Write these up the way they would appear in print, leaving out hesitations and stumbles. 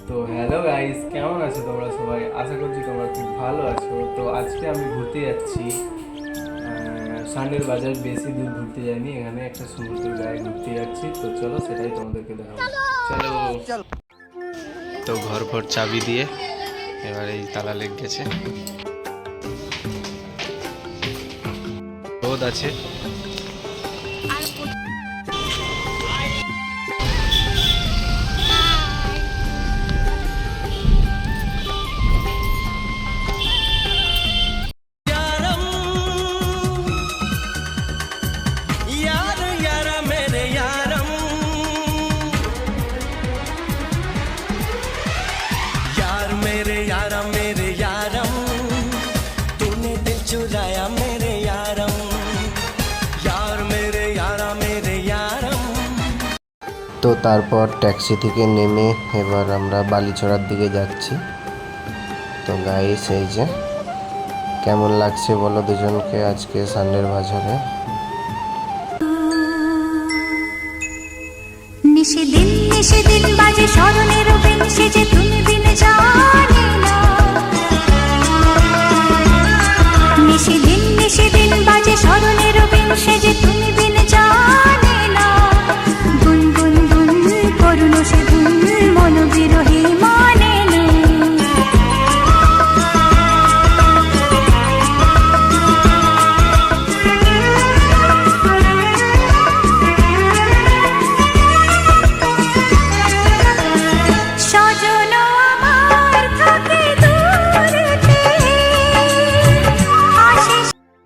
তো hello guys, কেমন আছো তোমরা সবাই? আশা করছি তোমরা খুব ভালো আছো। তো আজকে আমি ঘুরতে যাচ্ছি সান্ডের বাজার। বেশি দূর ঘুরতে যাইনি, এখানে একটা সমুদ্রের গায়ে ঘুরতে যাচ্ছি। তো চলো সেটাই তোমাদেরকে দেখাবো। চলো। তো ঘর ঘর চাবি দিয়ে এবার এই তালা লেগে গেছে। রোদ আছে। तूने दिल चुराया मेरे यारम यार मेरे यारा मेरे यारम। তো তারপর ট্যাক্সি থেকে নেমে এবার আমরা বালিচড়ার দিকে যাচ্ছি। তো গাইস, এই যে কেমন লাগছে বলো দুজনকে আজকে সান্ডের বাজারে। নিশিদিন বাজে স্মরণের বিন সেজে তুমি বিন জানি না। নিশিদিন বাজে স্মরণের বিন সেজে তুমি বিন জানি না। গুনগুন গুন করুণ সে ধুন মন বিরহী মানে না।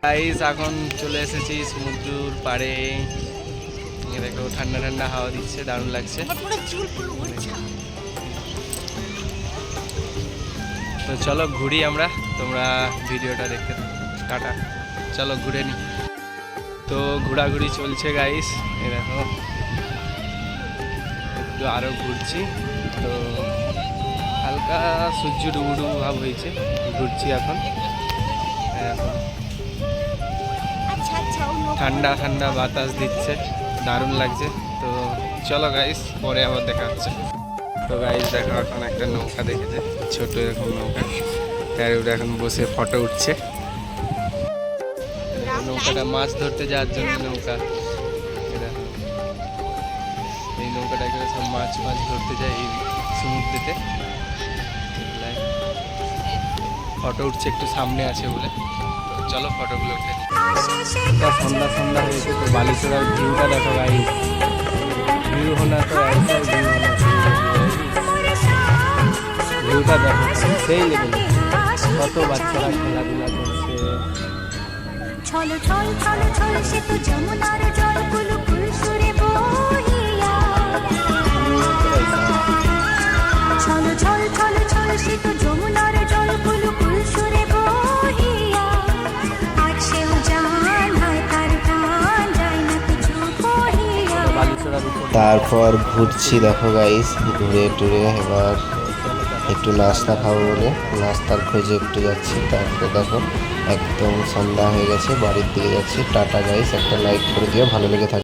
গাইস, এখন চলে এসেছি সমুদ্রের পাড়ে। দেখো ঠান্ডা ঠান্ডা হাওয়া দিচ্ছে, দারুণ লাগছে। তো চলো ঘুরি আমরা, তোমরা ভিডিওটা দেখতে টাটা। চলো ঘুরে নি। তো ঘোরাঘুরি চলছে গাইস, এই দেখো একটু আরো ঘুরছি। তো হালকা সূর্য ডুবু ডুবু ভাব হয়েছে, ঘুরছি এখন। এখন ঠান্ডা ঠান্ডা বাতাস দিচ্ছে, দারুণ লাগছে। তো চলো গাইস, পরে আবার দেখা হচ্ছে। তো গাইস দেখো, এখন একটা নৌকা দেখেছে, ছোট এরকম নৌকা, তার উপরে এখন বসে ফটো উঠছে। নৌকাটা মাছ ধরতে যাওয়ার জন্য নৌকা। এই নৌকাটা করে সব মাছ ধরতে যায় এই সমুদ্রেতে। ফটো উঠছে, একটু সামনে আছে বলে। চলো ফটোগুলো উঠে নিই। সন্ধ্যা সন্ধ্যা হয়েছে, তো বালিচড়ার ভিউটা দেখো গাইস। ভিউ হোনা তো ऐसा ভিউ হোনা ভিউটা দেখো, সেই লেভেলে। কত বাচ্চারা খেলাধুলা করছে। ছলো ছল ছলো ছল সে তো যমুনার জল কুলকুল সুরে বহিয়া। ছলো ছল ছলো ছল সে তো যমুনার জল কুলকুল সুরে বহিয়া। আজ সেও জান হয় তার গান যায় না কিছু কহিয়া। তারপর ঘুরছি দেখো গাইস, ঘুরে টুরে এবার একটু নাস্তা খাবো বলে নাস্তার খোঁজে একটু যাচ্ছি। তারপরে দেখো একদম সন্ধ্যা হয়ে গেছে, বাড়ির দিকে যাচ্ছি। টাটা গাইস, একটা লাইক করে দিও ভালো লেগে থাকে।